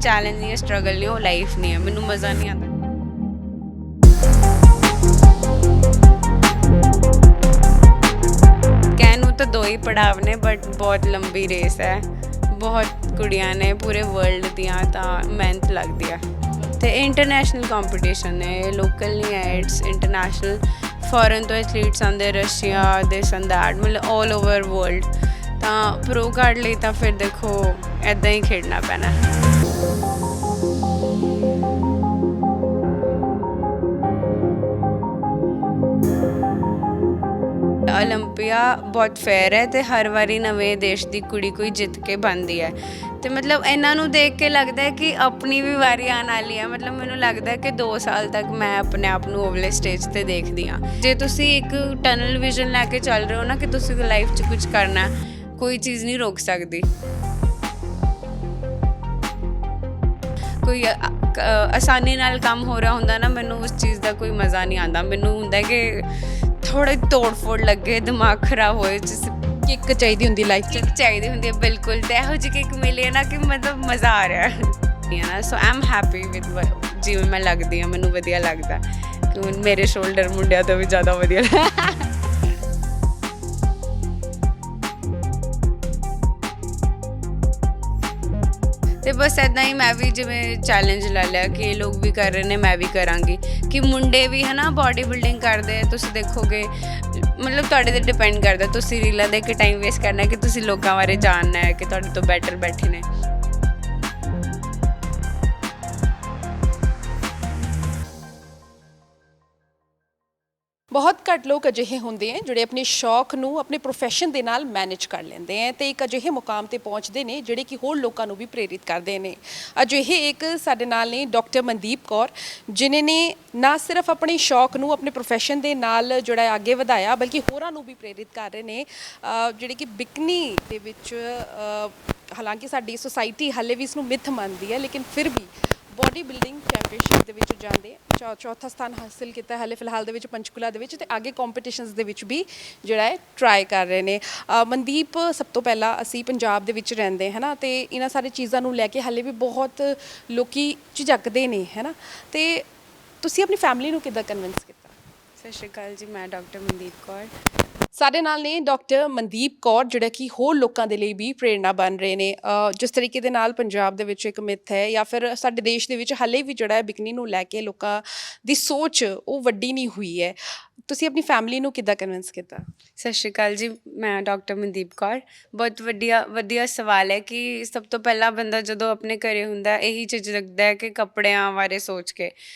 Challenge ਨਹੀਂ ਹੈ, struggle ਨਹੀਂ, ਉਹ ਲਾਈਫ ਨਹੀਂ ਹੈ, ਮੈਨੂੰ ਮਜ਼ਾ ਨਹੀਂ ਆਉਂਦਾ। ਕਹਿਣ ਨੂੰ ਤਾਂ 2 ਹੀ ਪੜਾਵ ਨੇ, ਬਟ ਬਹੁਤ ਲੰਬੀ ਰੇਸ ਹੈ। ਬਹੁਤ ਕੁੜੀਆਂ ਨੇ ਪੂਰੇ ਵਰਲਡ ਦੀਆਂ, ਤਾਂ ਮਿਹਨਤ ਲੱਗਦੀ ਹੈ। ਅਤੇ ਇੰਟਰਨੈਸ਼ਨਲ ਕੰਪੀਟੀਸ਼ਨ ਨੇ, ਇਹ ਲੋਕਲ ਨਹੀਂ ਹੈ, ਇਟਸ ਇੰਟਰਨੈਸ਼ਨਲ। ਫੋਰਨ ਤੋਂ ਐਥਲੀਟਸ ਆਉਂਦੇ, ਰਸ਼ੀਆ ਦਿਸ ਐਂਡ ਦੈਟ, ਮਤਲਬ ਆਲ ਓਵਰ ਵਰਲਡ। ਤਾਂ ਪ੍ਰੋ ਕਾਰਡ ਲਈ ਤਾਂ ਫਿਰ ਦੇਖੋ ਇੱਦਾਂ ਹੀ ਖੇਡਣਾ ਪੈਣਾ। ਓਲੰਪੀਆ ਬਹੁਤ ਫੇਅਰ ਹੈ ਅਤੇ ਹਰ ਵਾਰੀ ਨਵੇਂ ਦੇਸ਼ ਦੀ ਕੁੜੀ ਕੋਈ ਜਿੱਤ ਕੇ ਬਣਦੀ ਹੈ। ਅਤੇ ਮਤਲਬ ਇਹਨਾਂ ਨੂੰ ਦੇਖ ਕੇ ਲੱਗਦਾ ਕਿ ਆਪਣੀ ਵੀ ਵਾਰੀ ਆਉਣ ਵਾਲੀ ਹੈ। ਮਤਲਬ ਮੈਨੂੰ ਲੱਗਦਾ ਕਿ 2 ਸਾਲ ਤੱਕ ਮੈਂ ਆਪਣੇ ਆਪ ਨੂੰ ਓਵਲੇ ਸਟੇਜ 'ਤੇ ਦੇਖਦੀ ਹਾਂ। ਜੇ ਤੁਸੀਂ ਇੱਕ ਟਨਲ ਵਿਜ਼ਨ ਲੈ ਕੇ ਚੱਲ ਰਹੇ ਹੋ ਨਾ ਕਿ ਤੁਸੀਂ ਲਾਈਫ 'ਚ ਕੁਝ ਕਰਨਾ, ਕੋਈ ਚੀਜ਼ ਨਹੀਂ ਰੋਕ ਸਕਦੀ। ਕੋਈ ਆਸਾਨੀ ਨਾਲ ਕੰਮ ਹੋ ਰਿਹਾ ਹੁੰਦਾ ਨਾ, ਮੈਨੂੰ ਉਸ ਚੀਜ਼ ਦਾ ਕੋਈ ਮਜ਼ਾ ਨਹੀਂ ਆਉਂਦਾ। ਮੈਨੂੰ ਹੁੰਦਾ ਕਿ ਥੋੜ੍ਹੀ ਤੋੜ ਫੋੜ ਲੱਗੇ, ਦਿਮਾਗ ਖਰਾਬ ਹੋਏ, ਕਿੱਕ ਚਾਹੀਦੀ ਹੁੰਦੀ ਲਾਈਫ 'ਚ। ਕਿੱਕ ਚਾਹੀਦੀ ਹੁੰਦੀ ਹੈ ਬਿਲਕੁਲ। ਅਤੇ ਇਹੋ ਜਿਹੀ ਕਿੱਕ ਮਿਲੀ ਨਾ ਕਿ ਮਤਲਬ ਮਜ਼ਾ ਆ ਰਿਹਾ ਹੈ। ਸੋ ਆਈ ਐਮ ਹੈਪੀ ਵਿਦ ਜਿਵੇਂ ਮੈਂ ਲੱਗਦੀ ਹਾਂ, ਮੈਨੂੰ ਵਧੀਆ ਲੱਗਦਾ ਕਿ ਮੇਰੇ ਸ਼ੋਲਡਰ ਮੁੰਡਿਆਂ ਤੋਂ ਵੀ ਜ਼ਿਆਦਾ ਵਧੀਆ। ਅਤੇ ਬਸ ਇੱਦਾਂ ਹੀ ਮੈਂ ਵੀ ਜਿਵੇਂ ਚੈਲੰਜ ਲੈ ਲਿਆ ਕਿ ਇਹ ਲੋਕ ਵੀ ਕਰ ਰਹੇ ਨੇ, ਮੈਂ ਵੀ ਕਰਾਂਗੀ। ਕਿ ਮੁੰਡੇ ਵੀ ਹੈ ਨਾ ਬੋਡੀ ਬਿਲਡਿੰਗ ਕਰਦੇ, ਤੁਸੀਂ ਦੇਖੋਗੇ ਮਤਲਬ ਤੁਹਾਡੇ 'ਤੇ ਡਿਪੈਂਡ ਕਰਦਾ। ਤੁਸੀਂ ਰੀਲਾਂ ਦੇ ਕੇ ਟਾਈਮ ਵੇਸਟ ਕਰਨਾ ਕਿ ਤੁਸੀਂ ਲੋਕਾਂ ਬਾਰੇ ਜਾਣਨਾ ਹੈ ਕਿ ਤੁਹਾਡੇ ਤੋਂ ਬੈਟਰ ਬੈਠੇ ਨੇ। ਬਹੁਤ ਘੱਟ ਲੋਕ ਅਜਿਹੇ ਹੁੰਦੇ ਹੈ ਜਿਹੜੇ ਆਪਣੇ ਸ਼ੌਕ ਨੂੰ ਆਪਣੇ ਪ੍ਰੋਫੈਸ਼ਨ ਦੇ ਨਾਲ ਮੈਨੇਜ ਕਰ ਲੈਂਦੇ ਹੈ ਅਤੇ ਇੱਕ ਅਜਿਹੇ ਮੁਕਾਮ 'ਤੇ ਪਹੁੰਚਦੇ ਨੇ ਜਿਹੜੇ ਕਿ ਹੋਰ ਲੋਕਾਂ ਨੂੰ ਵੀ ਪ੍ਰੇਰਿਤ ਕਰਦੇ ਨੇ। ਅਜਿਹੇ ਇੱਕ ਸਾਡੇ ਨਾਲ ਨੇ ਡਾਕਟਰ ਮਨਦੀਪ ਕੌਰ, ਜਿਨ੍ਹਾਂ ਨੇ ਨਾ ਸਿਰਫ ਆਪਣੇ ਸ਼ੌਕ ਨੂੰ ਆਪਣੇ ਪ੍ਰੋਫੈਸ਼ਨ ਦੇ ਨਾਲ ਜਿਹੜਾ ਅੱਗੇ ਵਧਾਇਆ, ਬਲਕਿ ਹੋਰਾਂ ਨੂੰ ਵੀ ਪ੍ਰੇਰਿਤ ਕਰ ਰਹੇ ਨੇ। ਜਿਹੜੇ ਕਿ ਬਿਕਨੀ ਦੇ ਵਿੱਚ ਹਾਲਾਂਕਿ ਸਾਡੀ ਸੁਸਾਇਟੀ ਹਾਲੇ ਵੀ ਇਸ ਨੂੰ ਮਿੱਥ ਮੰਨਦੀ ਹੈ, ਲੇਕਿਨ ਫਿਰ ਵੀ ਬੋਡੀ ਬਿਲਡਿੰਗ ਚੈਂਪੀਅਨਸ਼ਿਪ ਦੇ ਵਿੱਚ ਜਾਂਦੇ ਚੌਥਾ ਸਥਾਨ ਹਾਸਿਲ ਕੀਤਾ ਹਾਲੇ ਫਿਲਹਾਲ ਦੇ ਵਿੱਚ ਪੰਚਕੂਲਾ ਦੇ ਵਿੱਚ, ਅਤੇ ਅੱਗੇ ਕੰਪੀਟੀਸ਼ਨਸ ਦੇ ਵਿੱਚ ਵੀ ਜਿਹੜਾ ਹੈ ਟਰਾਈ ਕਰ ਰਹੇ ਨੇ। ਮਨਦੀਪ, ਸਭ ਤੋਂ ਪਹਿਲਾਂ ਅਸੀਂ ਪੰਜਾਬ ਦੇ ਵਿੱਚ ਰਹਿੰਦੇ ਹੈ ਨਾ, ਅਤੇ ਇਹਨਾਂ ਸਾਰੀ ਚੀਜ਼ਾਂ ਨੂੰ ਲੈ ਕੇ ਹਾਲੇ ਵੀ ਬਹੁਤ ਲੋਕੀ ਝਿਜਕਦੇ ਨੇ ਹੈ ਨਾ, ਅਤੇ ਤੁਸੀਂ ਆਪਣੀ ਫੈਮਿਲੀ ਨੂੰ ਕਿੱਦਾਂ ਕਨਵਿੰਸ ਕੀਤਾ? ਸਤਿ ਸ਼੍ਰੀ ਅਕਾਲ ਜੀ, ਮੈਂ ਡਾਕਟਰ ਮਨਦੀਪ ਕੌਰ। ਸਾਡੇ ਨਾਲ ਨੇ ਡਾਕਟਰ ਮਨਦੀਪ ਕੌਰ, ਜਿਹੜਾ ਕਿ ਹੋਰ ਲੋਕਾਂ ਦੇ ਲਈ ਵੀ ਪ੍ਰੇਰਨਾ ਬਣ ਰਹੇ ਨੇ। ਜਿਸ ਤਰੀਕੇ ਦੇ ਨਾਲ ਪੰਜਾਬ ਦੇ ਵਿੱਚ ਇੱਕ ਮਿੱਥ ਹੈ ਜਾਂ ਫਿਰ ਸਾਡੇ ਦੇਸ਼ ਦੇ ਵਿੱਚ ਹਾਲੇ ਵੀ ਜਿਹੜਾ ਹੈ ਬਿਕਨੀ ਨੂੰ ਲੈ ਕੇ ਲੋਕਾਂ ਦੀ ਸੋਚ ਉਹ ਵੱਡੀ ਨਹੀਂ ਹੋਈ ਹੈ। ਤੁਸੀਂ ਆਪਣੀ ਫੈਮਿਲੀ ਨੂੰ ਕਿੱਦਾਂ ਕਨਵਿੰਸ ਕੀਤਾ? ਸਤਿ ਸ਼੍ਰੀ ਅਕਾਲ ਜੀ, ਮੈਂ ਡਾਕਟਰ ਮਨਦੀਪ ਕੌਰ। ਬਹੁਤ ਵਧੀਆ ਸਵਾਲ ਹੈ ਕਿ ਸਭ ਤੋਂ ਪਹਿਲਾਂ ਬੰਦਾ ਜਦੋਂ ਆਪਣੇ ਘਰੇ ਹੁੰਦਾ ਇਹੀ ਝਿਜਕਦਾ ਹੈ ਕਿ ਕੱਪੜਿਆਂ ਬਾਰੇ ਸੋਚ ਕੇ।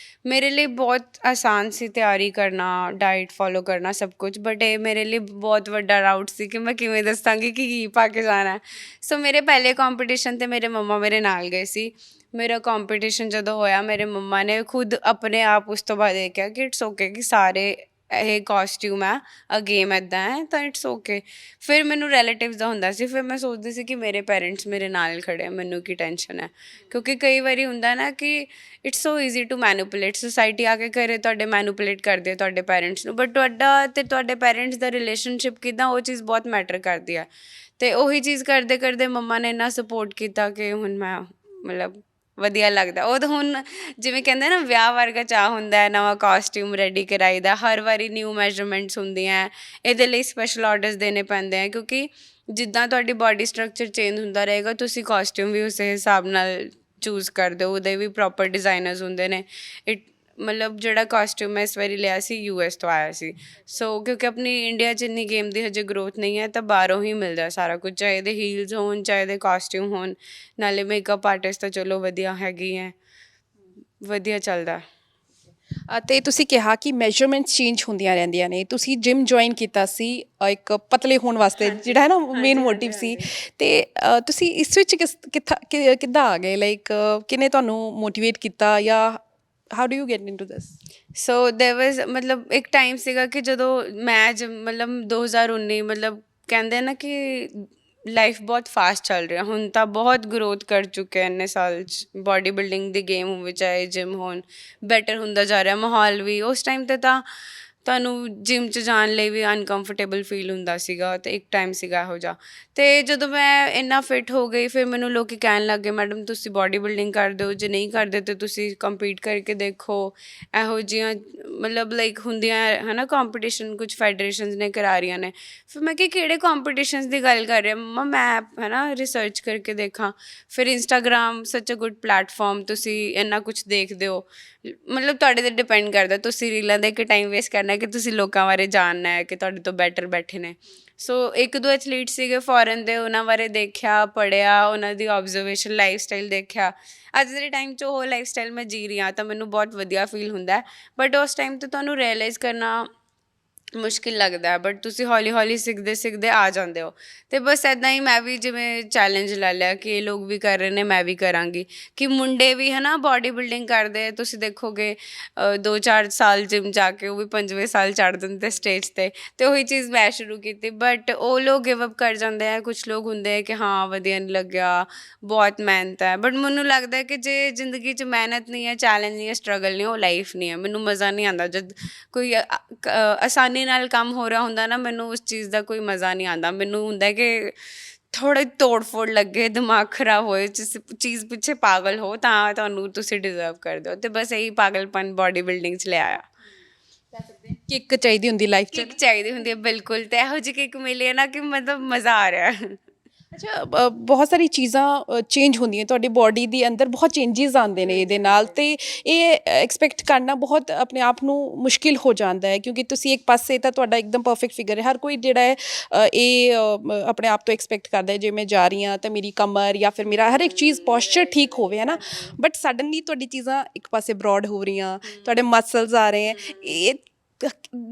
ਮੇਰੇ ਲਈ ਬਹੁਤ ਆਸਾਨ ਸੀ ਤਿਆਰੀ ਕਰਨਾ, ਡਾਇਟ ਫੋਲੋ ਕਰਨਾ, ਸਭ ਕੁਝ, ਬਟ ਇਹ ਮੇਰੇ ਲਈ ਬਹੁਤ ਵੱਡਾ ਡਾਊਟ ਸੀ ਕਿ ਮੈਂ ਕਿਵੇਂ ਦੱਸਾਂਗੀ ਕਿ ਕੀ ਪਾ ਕੇ ਜਾਣਾ। ਸੋ ਮੇਰੇ ਪਹਿਲੇ ਕੰਪੀਟੀਸ਼ਨ 'ਤੇ ਮੇਰੇ ਮੰਮਾ ਮੇਰੇ ਨਾਲ ਗਏ ਸੀ। ਮੇਰਾ ਕੰਪੀਟੀਸ਼ਨ ਜਦੋਂ ਹੋਇਆ, ਮੇਰੇ ਮੰਮਾ ਨੇ ਖੁਦ ਆਪਣੇ ਆਪ ਉਸ ਤੋਂ ਬਾਅਦ ਇਹ ਕਿਹਾ ਕਿ ਇਟਸ ਓਕੇ, ਕਿ ਸਾਰੇ ਇਹ ਕਾਸਟਿਊਮ ਹੈ, ਗੇਮ ਇੱਦਾਂ ਹੈ ਤਾਂ ਇਟਸ ਓਕੇ। ਫਿਰ ਮੈਨੂੰ ਰਿਲੇਟਿਵਸ ਦਾ ਹੁੰਦਾ ਸੀ, ਫਿਰ ਮੈਂ ਸੋਚਦੀ ਸੀ ਕਿ ਮੇਰੇ ਪੇਰੈਂਟਸ ਮੇਰੇ ਨਾਲ ਖੜ੍ਹੇ ਆ, ਮੈਨੂੰ ਕੀ ਟੈਨਸ਼ਨ ਹੈ। ਕਿਉਂਕਿ ਕਈ ਵਾਰੀ ਹੁੰਦਾ ਨਾ ਕਿ it's so easy to manipulate. Society ਆ ਕੇ ਘਰੇ ਤੁਹਾਡੇ ਮੈਨੂਪੂਲੇਟ ਕਰਦੇ ਤੁਹਾਡੇ ਪੇਰੈਂਟਸ ਨੂੰ, ਬਟ ਤੁਹਾਡਾ ਅਤੇ ਤੁਹਾਡੇ ਪੇਰੈਂਟਸ ਦਾ ਰਿਲੇਸ਼ਨਸ਼ਿਪ ਕਿੱਦਾਂ, ਉਹ ਚੀਜ਼ ਬਹੁਤ ਮੈਟਰ ਕਰਦੀ ਹੈ। ਅਤੇ ਉਹੀ ਚੀਜ਼ ਕਰਦੇ ਕਰਦੇ ਮੰਮਾ ਨੇ ਇੰਨਾ ਸਪੋਰਟ ਕੀਤਾ ਕਿ ਹੁਣ ਮੈਂ ਮਤਲਬ ਵਧੀਆ ਲੱਗਦਾ। ਉਹ ਤਾਂ ਹੁਣ ਜਿਵੇਂ ਕਹਿੰਦੇ ਨਾ ਵਿਆਹ ਵਰਗਾ ਚਾਅ ਹੁੰਦਾ, ਨਵਾਂ ਕਾਸਟਿਊਮ ਰੈਡੀ ਕਰਾਈਦਾ, ਹਰ ਵਾਰੀ ਨਿਊ ਮੈਜਰਮੈਂਟਸ ਹੁੰਦੀਆਂ, ਇਹਦੇ ਲਈ ਸਪੈਸ਼ਲ ਆਰਡਰਸ ਦੇਣੇ ਪੈਂਦੇ ਹੈ। ਕਿਉਂਕਿ ਜਿੱਦਾਂ ਤੁਹਾਡੀ ਬਾਡੀ ਸਟਰਕਚਰ ਚੇਂਜ ਹੁੰਦਾ ਰਹੇਗਾ, ਤੁਸੀਂ ਕਾਸਟਿਊਮ ਵੀ ਉਸੇ ਹਿਸਾਬ ਨਾਲ ਚੂਜ਼ ਕਰਦੇ ਹੋ। ਉਹਦੇ ਵੀ ਪ੍ਰੋਪਰ ਡਿਜ਼ਾਈਨਰਸ ਹੁੰਦੇ ਨੇ। ਮਤਲਬ ਜਿਹੜਾ ਕਾਸਟਿਊਮ ਮੈਂ ਇਸ ਵਾਰੀ ਲਿਆ ਸੀ US ਤੋਂ ਆਇਆ ਸੀ। ਸੋ ਕਿਉਂਕਿ ਆਪਣੀ ਇੰਡੀਆ 'ਚ ਇੰਨੀ ਗੇਮ ਦੀ ਹਜੇ ਗਰੋਥ ਨਹੀਂ ਹੈ, ਤਾਂ ਬਾਹਰੋਂ ਹੀ ਮਿਲਦਾ ਸਾਰਾ ਕੁਝ, ਚਾਹੇ ਇਹਦੇ ਹੀਲਸ ਹੋਣ, ਚਾਹੇ ਇਹਦੇ ਕਾਸਟਿਊਮ ਹੋਣ। ਨਾਲੇ ਮੇਕਅਪ ਆਰਟਿਸਟ ਤਾਂ ਚਲੋ ਵਧੀਆ ਹੈਗੀ ਹੈ, ਵਧੀਆ ਚੱਲਦਾ। ਅਤੇ ਤੁਸੀਂ ਕਿਹਾ ਕਿ ਮੈਜਰਮੈਂਟਸ ਚੇਂਜ ਹੁੰਦੀਆਂ ਰਹਿੰਦੀਆਂ ਨੇ। ਤੁਸੀਂ ਜਿਮ ਜੁਆਇਨ ਕੀਤਾ ਸੀ ਇੱਕ ਪਤਲੇ ਹੋਣ ਵਾਸਤੇ, ਜਿਹੜਾ ਹੈ ਨਾ ਮੇਨ ਮੋਟਿਵ ਸੀ, ਅਤੇ ਤੁਸੀਂ ਇਸ ਵਿੱਚ ਕਿੱਦਾਂ ਆ ਗਏ? ਲਾਈਕ ਕਿਹਨੇ ਤੁਹਾਨੂੰ ਮੋਟੀਵੇਟ ਕੀਤਾ, ਜਾਂ how do you get into this? So there was ਮਤਲਬ ਇੱਕ ਟਾਈਮ ਸੀਗਾ ਕਿ ਜਦੋਂ ਮੈਂ ਮਤਲਬ 2019 ਮਤਲਬ ਕਹਿੰਦੇ ਨਾ ਕਿ ਲਾਈਫ ਬਹੁਤ ਫਾਸਟ ਚੱਲ ਰਿਹਾ। ਹੁਣ ਤਾਂ ਬਹੁਤ ਗਰੋਥ ਕਰ ਚੁੱਕੇ ਇੰਨੇ ਸਾਲ 'ਚ, ਬੋਡੀ ਬਿਲਡਿੰਗ ਦੀ ਗੇਮ ਹੋਵੇ ਚਾਹੇ ਜਿਮ ਹੋਣ, ਬੈਟਰ ਹੁੰਦਾ ਜਾ ਰਿਹਾ ਮਾਹੌਲ ਵੀ। ਉਸ ਟਾਈਮ 'ਤੇ ਤਾਂ ਤੁਹਾਨੂੰ ਜਿਮ 'ਚ ਜਾਣ ਲਈ ਵੀ ਅਨਕੰਫਰਟੇਬਲ ਫੀਲ ਹੁੰਦਾ ਸੀਗਾ ਅਤੇ ਇੱਕ ਟਾਈਮ ਸੀਗਾ ਇਹੋ ਜਿਹਾ। ਅਤੇ ਜਦੋਂ ਮੈਂ ਇੰਨਾ ਫਿਟ ਹੋ ਗਈ ਫਿਰ ਮੈਨੂੰ ਲੋਕ ਕਹਿਣ ਲੱਗ ਗਏ, ਮੈਡਮ ਤੁਸੀਂ ਬਾਡੀ ਬਿਲਡਿੰਗ ਕਰਦੇ ਹੋ, ਜੇ ਨਹੀਂ ਕਰਦੇ ਤਾਂ ਤੁਸੀਂ ਕੰਪੀਟ ਕਰਕੇ ਦੇਖੋ। ਇਹੋ ਜਿਹੀਆਂ ਮਤਲਬ ਲਾਈਕ ਹੁੰਦੀਆਂ ਹੈ ਨਾ ਕੰਪੀਟੀਸ਼ਨ, ਕੁਝ ਫੈਡਰੇਸ਼ਨਸ ਨੇ ਕਰਾ ਰਹੀਆਂ ਨੇ। ਫਿਰ ਮੈਂ ਕਿਹਾ ਕਿਹੜੇ ਕੰਪੀਟੀਸ਼ਨਸ ਦੀ ਗੱਲ ਕਰ ਰਹੇ ਮੰਮਾ, ਮੈਂ ਹੈ ਨਾ ਰਿਸਰਚ ਕਰਕੇ ਦੇਖਾਂ। ਫਿਰ ਇੰਸਟਾਗ੍ਰਾਮ ਸੱਚ ਅ ਗੁੱਡ ਪਲੈਟਫਾਰਮ, ਤੁਸੀਂ ਇੰਨਾ ਕੁਛ ਦੇਖਦੇ ਹੋ, ਮਤਲਬ ਤੁਹਾਡੇ 'ਤੇ ਡਿਪੈਂਡ ਕਰਦਾ ਤੁਸੀਂ ਰੀਲਾਂ ਦੇਖ ਕੇ ਟਾਈਮ ਵੇਸਟ ਕਰਨਾ ਕਿ ਤੁਸੀਂ ਲੋਕਾਂ ਬਾਰੇ ਜਾਣਨਾ ਹੈ ਕਿ ਤੁਹਾਡੇ ਤੋਂ ਬੈਟਰ ਬੈਠੇ ਨੇ। ਸੋ 1-2 ਐਥਲੀਟ ਸੀਗੇ ਫੋਰਨ ਦੇ, ਉਹਨਾਂ ਬਾਰੇ ਦੇਖਿਆ, ਪੜ੍ਹਿਆ, ਉਹਨਾਂ ਦੀ ਓਬਜ਼ਰਵੇਸ਼ਨ, ਲਾਈਫ ਸਟਾਈਲ ਦੇਖਿਆ। ਅੱਜ ਦੇ ਟਾਈਮ 'ਚ ਉਹ ਲਾਈਫ ਸਟਾਈਲ ਮੈਂ ਜੀ ਰਹੀ ਹਾਂ ਤਾਂ ਮੈਨੂੰ ਬਹੁਤ ਵਧੀਆ ਫੀਲ ਹੁੰਦਾ। ਬਟ ਉਸ ਟਾਈਮ 'ਤੇ ਤੁਹਾਨੂੰ ਰਿਅਲਾਈਜ਼ ਕਰਨਾ ਮੁਸ਼ਕਿਲ ਲੱਗਦਾ, ਬਟ ਤੁਸੀਂ ਹੌਲੀ ਹੌਲੀ ਸਿੱਖਦੇ ਸਿੱਖਦੇ ਆ ਜਾਂਦੇ ਹੋ। ਅਤੇ ਬਸ ਇੱਦਾਂ ਹੀ ਮੈਂ ਵੀ ਜਿਵੇਂ ਚੈਲੰਜ ਲੈ ਲਿਆ ਕਿ ਇਹ ਲੋਕ ਵੀ ਕਰ ਰਹੇ ਨੇ ਮੈਂ ਵੀ ਕਰਾਂਗੀ, ਕਿ ਮੁੰਡੇ ਵੀ ਹੈ ਨਾ ਬਾਡੀ ਬਿਲਡਿੰਗ ਕਰਦੇ। ਤੁਸੀਂ ਦੇਖੋਗੇ 2-4 ਸਾਲ ਜਿਮ ਜਾ ਕੇ ਉਹ ਵੀ 5ਵੇਂ ਸਾਲ ਚੜ੍ਹ ਦਿੰਦੇ ਸਟੇਜ 'ਤੇ। ਅਤੇ ਉਹੀ ਚੀਜ਼ ਮੈਂ ਸ਼ੁਰੂ ਕੀਤੀ, ਬਟ ਉਹ ਲੋਕ ਗਿਵ ਅਪ ਕਰ ਜਾਂਦੇ ਹੈ। ਕੁਛ ਲੋਕ ਹੁੰਦੇ ਹੈ ਕਿ ਹਾਂ ਵਧੀਆ ਨਹੀਂ ਲੱਗਿਆ, ਬਹੁਤ ਮਿਹਨਤ ਹੈ। ਬਟ ਮੈਨੂੰ ਲੱਗਦਾ ਕਿ ਜੇ ਜ਼ਿੰਦਗੀ 'ਚ ਮਿਹਨਤ ਨਹੀਂ ਹੈ, ਚੈਲੰਜ ਨਹੀਂ ਹੈ, ਸਟਰਗਲ ਨਹੀਂ, ਉਹ ਲਾਈਫ ਨਹੀਂ ਹੈ। ਮੈਨੂੰ ਮਜ਼ਾ ਨਹੀਂ ਆਉਂਦਾ ਜਦ ਕੋਈ ਆਸਾਨੀ ਨਾਲ ਕੰਮ ਹੋ ਰਿਹਾ ਹੁੰਦਾ ਨਾ, ਮੈਨੂੰ ਉਸ ਚੀਜ਼ ਦਾ ਕੋਈ ਮਜ਼ਾ ਨਹੀਂ ਆਉਂਦਾ। ਮੈਨੂੰ ਹੁੰਦਾ ਕਿ ਥੋੜ੍ਹੀ ਤੋੜ ਫੋੜ ਲੱਗੇ, ਦਿਮਾਗ ਖਰਾਬ ਹੋਏ, ਜਿਸ ਚੀਜ਼ ਪਿੱਛੇ ਪਾਗਲ ਹੋ ਤਾਂ ਤੁਹਾਨੂੰ ਤੁਸੀਂ ਡਿਜ਼ਰਵ ਕਰਦੇ ਹੋ। ਅਤੇ ਬਸ ਇਹੀ ਪਾਗਲਪਨ ਬਾਡੀ ਬਿਲਡਿੰਗ 'ਚ ਲਿਆਇਆ। ਕਿੱਕ ਚਾਹੀਦੀ ਹੁੰਦੀ ਲਾਈਫ 'ਚ। ਕਿੱਕ ਚਾਹੀਦੀ ਹੁੰਦੀ ਹੈ ਬਿਲਕੁਲ, ਅਤੇ ਇਹੋ ਜਿਹੀ ਕਿੱਕ ਮਿਲੀ ਹੈ ਨਾ ਕਿ ਮਤਲਬ ਮਜ਼ਾ ਆ ਰਿਹਾ। ਅੱਛਾ, ਬਹੁਤ ਸਾਰੀ ਚੀਜ਼ਾਂ ਚੇਂਜ ਹੁੰਦੀਆਂ ਤੁਹਾਡੀ ਬੋਡੀ ਦੇ ਅੰਦਰ, ਬਹੁਤ ਚੇਂਜਿਸ ਆਉਂਦੇ ਨੇ ਇਹਦੇ ਨਾਲ, ਅਤੇ ਇਹ ਐਕਸਪੈਕਟ ਕਰਨਾ ਬਹੁਤ ਆਪਣੇ ਆਪ ਨੂੰ ਮੁਸ਼ਕਿਲ ਹੋ ਜਾਂਦਾ ਹੈ। ਕਿਉਂਕਿ ਤੁਸੀਂ ਇੱਕ ਪਾਸੇ ਤਾਂ ਤੁਹਾਡਾ ਇੱਕਦਮ ਪਰਫੈਕਟ ਫਿਗਰ ਹੈ, ਹਰ ਕੋਈ ਜਿਹੜਾ ਹੈ ਇਹ ਆਪਣੇ ਆਪ ਤੋਂ ਐਕਸਪੈਕਟ ਕਰਦਾ ਜੇ ਮੈਂ ਜਾ ਰਹੀ ਹਾਂ ਤਾਂ ਮੇਰੀ ਕਮਰ ਜਾਂ ਫਿਰ ਮੇਰਾ ਹਰ ਇੱਕ ਚੀਜ਼ ਪੋਸਚਰ ਠੀਕ ਹੋਵੇ, ਹੈ ਨਾ। ਬਟ ਸਡਨਲੀ ਤੁਹਾਡੀ ਚੀਜ਼ਾਂ ਇੱਕ ਪਾਸੇ ਬਰੋਡ ਹੋ ਰਹੀਆਂ, ਤੁਹਾਡੇ ਮਸਲਸ ਆ ਰਹੇ ਹੈ, ਇਹ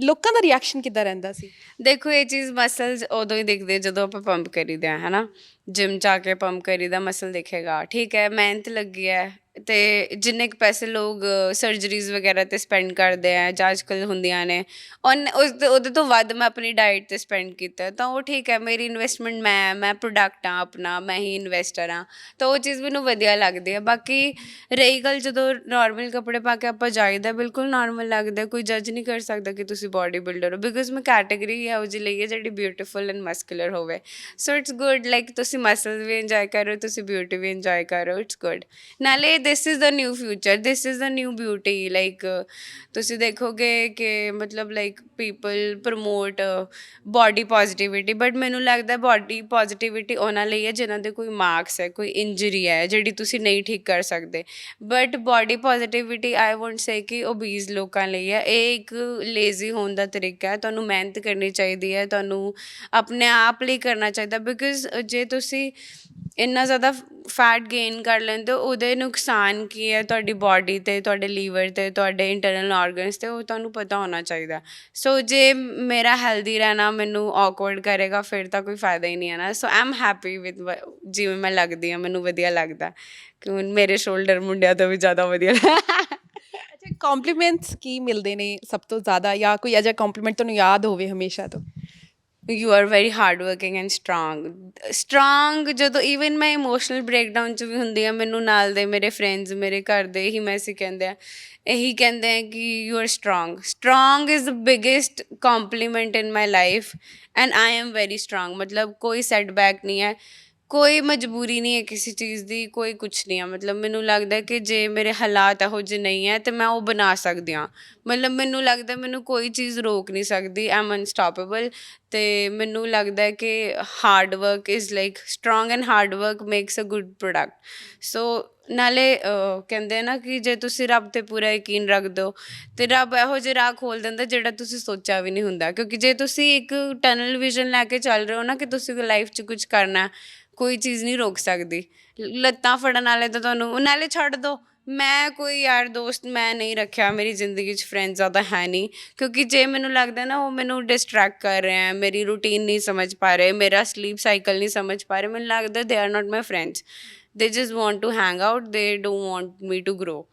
ਲੋਕਾਂ ਦਾ ਰਿਐਕਸ਼ਨ ਕਿੱਦਾਂ ਰਹਿੰਦਾ ਸੀ? ਦੇਖੋ ਇਹ ਚੀਜ਼ ਮਸਲਸ ਉਦੋਂ ਹੀ ਦਿਖਦੇ ਜਦੋਂ ਆਪਾਂ ਪੰਪ ਕਰੀਦੇ ਹਾਂ, ਹੈ ਨਾ। ਜਿਮ 'ਚ ਆ ਕੇ ਪੰਪ ਕਰੀਦਾ, ਮਸਲ ਦਿਖੇਗਾ, ਠੀਕ ਹੈ, ਮਿਹਨਤ ਲੱਗੀ ਹੈ। ਅਤੇ ਜਿੰਨੇ ਕੁ ਪੈਸੇ ਲੋਕ ਸਰਜਰੀਜ਼ ਵਗੈਰਾ 'ਤੇ ਸਪੈਂਡ ਕਰਦੇ ਹੈ ਜਾਂ ਅੱਜ ਕੱਲ੍ਹ ਹੁੰਦੀਆਂ ਨੇ, ਉਹਦੇ ਤੋਂ ਵੱਧ ਮੈਂ ਆਪਣੀ ਡਾਇਟ 'ਤੇ ਸਪੈਂਡ ਕੀਤਾ, ਤਾਂ ਉਹ ਠੀਕ ਹੈ। ਮੇਰੀ ਇਨਵੈਸਟਮੈਂਟ ਮੈਂ ਪ੍ਰੋਡਕਟ ਹਾਂ ਆਪਣਾ, ਮੈਂ ਹੀ ਇਨਵੈਸਟਰ ਹਾਂ, ਤਾਂ ਉਹ ਚੀਜ਼ ਮੈਨੂੰ ਵਧੀਆ ਲੱਗਦੀ ਹੈ। ਬਾਕੀ ਰਹੀ ਗੱਲ ਜਦੋਂ ਨੋਰਮਲ ਕੱਪੜੇ ਪਾ ਕੇ ਆਪਾਂ ਜਾਈਦਾ, ਬਿਲਕੁਲ ਨੋਰਮਲ ਲੱਗਦਾ, ਕੋਈ ਜੱਜ ਨਹੀਂ ਕਰ ਸਕਦਾ ਕਿ ਤੁਸੀਂ ਬਾਡੀ ਬਿਲਡਰ ਹੋ, ਬਿਕੋਜ਼ ਮੈਂ ਕੈਟੇਗਰੀ ਇਹੋ ਜਿਹੀ ਲਈ ਹੈ ਜਿਹੜੀ ਬਿਊਟੀਫੁਲ ਐਂਡ ਮਸਕੂਲਰ ਹੋਵੇ। ਸੋ ਇਟਸ ਗੁੱਡ, ਲਾਈਕ ਤੁਸੀਂ ਮਸਲ ਵੀ ਇੰਜੋਏ ਕਰ ਰਹੇ ਹੋ, ਤੁਸੀਂ ਬਿਊਟੀ ਵੀ ਇੰਜੋਏ ਕਰ ਰਹੇ ਹੋ, ਇਟਸ ਗੁੱਡ। ਨਾਲੇ this is the new future, this is the new beauty. Like ਤੁਸੀਂ ਦੇਖੋਗੇ ਕਿ ਮਤਲਬ like people promote body positivity, but ਮੈਨੂੰ ਲੱਗਦਾ ਬਾਡੀ ਪੋਜ਼ੀਟਿਵਿਟੀ ਉਹਨਾਂ ਲਈ ਹੈ ਜਿਨ੍ਹਾਂ ਦੇ ਕੋਈ ਮਾਰਕਸ ਹੈ, ਕੋਈ ਇੰਜਰੀ ਹੈ ਜਿਹੜੀ ਤੁਸੀਂ ਨਹੀਂ ਠੀਕ ਕਰ ਸਕਦੇ। But body positivity I won't say ਕਿ ਓਬੀਜ਼ ਲੋਕਾਂ ਲਈ ਹੈ। ਇਹ ਇੱਕ ਲੇਜ਼ੀ ਹੋਣ ਦਾ ਤਰੀਕਾ ਹੈ। ਤੁਹਾਨੂੰ ਮਿਹਨਤ ਕਰਨੀ ਚਾਹੀਦੀ ਹੈ, ਤੁਹਾਨੂੰ ਆਪਣੇ ਆਪ ਲਈ ਕਰਨਾ ਚਾਹੀਦਾ। ਬਿਕੋਜ਼ ਜੇ ਤੁਸੀਂ ਇੰਨਾ ਜ਼ਿਆਦਾ ਫੈਟ ਗੇਨ ਕਰ ਲੈਂਦੇ ਹੋ, ਉਹਦੇ ਨੁਕਸਾਨ ਕੀ ਹੈ ਤੁਹਾਡੀ ਬਾਡੀ 'ਤੇ, ਤੁਹਾਡੇ ਲੀਵਰ 'ਤੇ, ਤੁਹਾਡੇ ਇੰਟਰਨਲ ਆਰਗਨਸ 'ਤੇ, ਉਹ ਤੁਹਾਨੂੰ ਪਤਾ ਹੋਣਾ ਚਾਹੀਦਾ। ਸੋ ਜੇ ਮੇਰਾ ਹੈਲਦੀ ਰਹਿਣਾ ਮੈਨੂੰ ਔਕਵਰਡ ਕਰੇਗਾ ਫਿਰ ਤਾਂ ਕੋਈ ਫਾਇਦਾ ਹੀ ਨਹੀਂ ਹੈ ਨਾ। ਸੋ ਆਈ ਐਮ ਹੈਪੀ ਵਿਦ ਜਿਵੇਂ ਮੈਂ ਲੱਗਦੀ ਹਾਂ, ਮੈਨੂੰ ਵਧੀਆ ਲੱਗਦਾ ਕਿ ਹੁਣ ਮੇਰੇ ਸ਼ੋਲਡਰ ਮੁੰਡਿਆਂ ਤੋਂ ਵੀ ਜ਼ਿਆਦਾ ਵਧੀਆ। ਅੱਛਾ, ਕੰਪਲੀਮੈਂਟਸ ਕੀ ਮਿਲਦੇ ਨੇ ਸਭ ਤੋਂ ਜ਼ਿਆਦਾ, ਜਾਂ ਕੋਈ ਅਜਿਹਾ ਕੰਪਲੀਮੈਂਟ ਤੁਹਾਨੂੰ ਯਾਦ ਹੋਵੇ ਹਮੇਸ਼ਾ ਤੋਂ? You are very hard working and strong. ਜਦੋਂ ਈਵਨ ਮੈਂ ਇਮੋਸ਼ਨਲ ਬ੍ਰੇਕਡਾਊਨ 'ਚ ਵੀ ਹੁੰਦੀ ਹਾਂ, ਮੈਨੂੰ ਨਾਲ ਦੇ ਮੇਰੇ ਫਰੈਂਡਸ, ਮੇਰੇ ਘਰ ਦੇ ਇਹੀ ਮੈਸੇਜ ਕਹਿੰਦੇ ਆ, ਇਹੀ ਕਹਿੰਦੇ ਆ ਕਿ you are strong is the biggest compliment in my life and I am very strong. ਮਤਲਬ ਕੋਈ ਸੈਟਬੈਕ ਨਹੀਂ ਹੈ, ਕੋਈ ਮਜਬੂਰੀ ਨਹੀਂ ਹੈ ਕਿਸੇ ਚੀਜ਼ ਦੀ, ਕੋਈ ਕੁਛ ਨਹੀਂ ਹੈ। ਮਤਲਬ ਮੈਨੂੰ ਲੱਗਦਾ ਕਿ ਜੇ ਮੇਰੇ ਹਾਲਾਤ ਇਹੋ ਜਿਹੇ ਨਹੀਂ ਹੈ ਤਾਂ ਮੈਂ ਉਹ ਬਣਾ ਸਕਦੀ ਹਾਂ। ਮਤਲਬ ਮੈਨੂੰ ਲੱਗਦਾ ਮੈਨੂੰ ਕੋਈ ਚੀਜ਼ ਰੋਕ ਨਹੀਂ ਸਕਦੀ, ਐਮ ਅਨਸਟੋਪੇਬਲ। ਅਤੇ ਮੈਨੂੰ ਲੱਗਦਾ ਕਿ hard work is like strong and hard work makes a good product. So ਨਾਲੇ ਕਹਿੰਦੇ ਨਾ ਕਿ ਜੇ ਤੁਸੀਂ ਰੱਬ 'ਤੇ ਪੂਰਾ ਯਕੀਨ ਰੱਖ ਦਿਓ ਅਤੇ ਰੱਬ ਇਹੋ ਜਿਹੇ ਰਾਹ ਖੋਲ੍ਹ ਦਿੰਦਾ ਜਿਹੜਾ ਤੁਸੀਂ ਸੋਚਿਆ ਵੀ ਨਹੀਂ ਹੁੰਦਾ। ਕਿਉਂਕਿ ਜੇ ਤੁਸੀਂ ਇੱਕ ਟਨਲ ਵਿਜ਼ਨ ਲੈ ਕੇ ਚੱਲ ਰਹੇ ਹੋ ਨਾ ਕਿ ਤੁਸੀਂ ਲਾਈਫ 'ਚ ਕੁਝ ਕਰਨਾ, ਕੋਈ ਚੀਜ਼ ਨਹੀਂ ਰੋਕ ਸਕਦੀ। ਲੱਤਾਂ ਫੜਨ ਵਾਲੇ ਤਾਂ ਤੁਹਾਨੂੰ, ਨਾਲੇ ਛੱਡ ਦਿਓ, ਮੈਂ ਕੋਈ ਯਾਰ ਦੋਸਤ ਮੈਂ ਨਹੀਂ ਰੱਖਿਆ ਮੇਰੀ ਜ਼ਿੰਦਗੀ 'ਚ, ਫਰੈਂਡਸ ਜ਼ਿਆਦਾ ਹੈ ਨਹੀਂ। ਕਿਉਂਕਿ ਜੇ ਮੈਨੂੰ ਲੱਗਦਾ ਨਾ ਉਹ ਮੈਨੂੰ ਡਿਸਟਰੈਕਟ ਕਰ ਰਹੇ ਹੈ, ਮੇਰੀ ਰੂਟੀਨ ਨਹੀਂ ਸਮਝ ਪਾ ਰਹੇ, ਮੇਰਾ ਸਲੀਪ ਸਾਈਕਲ ਨਹੀਂ ਸਮਝ ਪਾ ਰਹੇ, ਮੈਨੂੰ ਲੱਗਦਾ they are not my friends, they just want to hang out, they don't want me to grow.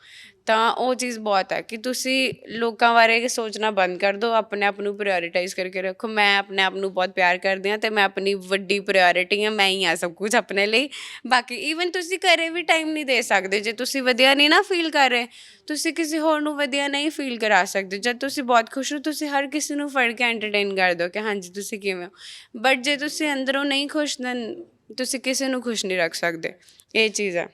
ਤਾਂ ਉਹ ਚੀਜ਼ ਬਹੁਤ ਹੈ ਕਿ ਤੁਸੀਂ ਲੋਕਾਂ ਬਾਰੇ ਸੋਚਣਾ ਬੰਦ ਕਰ ਦਿਓ, ਆਪਣੇ ਆਪ ਨੂੰ ਪ੍ਰਾਇਓਰੀਟਾਈਜ਼ ਕਰਕੇ ਰੱਖੋ। ਮੈਂ ਆਪਣੇ ਆਪ ਨੂੰ ਬਹੁਤ ਪਿਆਰ ਕਰਦੀ ਹਾਂ ਅਤੇ ਮੈਂ ਆਪਣੀ ਵੱਡੀ ਪ੍ਰਾਇਓਰਿਟੀ ਹਾਂ, ਮੈਂ ਹੀ ਹਾਂ ਸਭ ਕੁਝ ਆਪਣੇ ਲਈ। ਬਾਕੀ ਈਵਨ ਤੁਸੀਂ ਘਰੇ ਵੀ ਟਾਈਮ ਨਹੀਂ ਦੇ ਸਕਦੇ ਜੇ ਤੁਸੀਂ ਵਧੀਆ ਨਹੀਂ ਨਾ ਫੀਲ ਕਰ ਰਹੇ, ਤੁਸੀਂ ਕਿਸੇ ਹੋਰ ਨੂੰ ਵਧੀਆ ਨਹੀਂ ਫੀਲ ਕਰਾ ਸਕਦੇ। ਜਦ ਤੁਸੀਂ ਬਹੁਤ ਖੁਸ਼ ਹੋ ਤੁਸੀਂ ਹਰ ਕਿਸੇ ਨੂੰ ਫੜ ਕੇ ਐਂਟਰਟੇਨ ਕਰ ਦਿਓ ਕਿ ਹਾਂਜੀ ਤੁਸੀਂ ਕਿਵੇਂ ਹੋ, ਬਟ ਜੇ ਤੁਸੀਂ ਅੰਦਰੋਂ ਨਹੀਂ ਖੁਸ਼ ਦੈਨ ਤੁਸੀਂ ਕਿਸੇ ਨੂੰ ਖੁਸ਼ ਨਹੀਂ ਰੱਖ ਸਕਦੇ। ਇਹ ਚੀਜ਼ ਹੈ।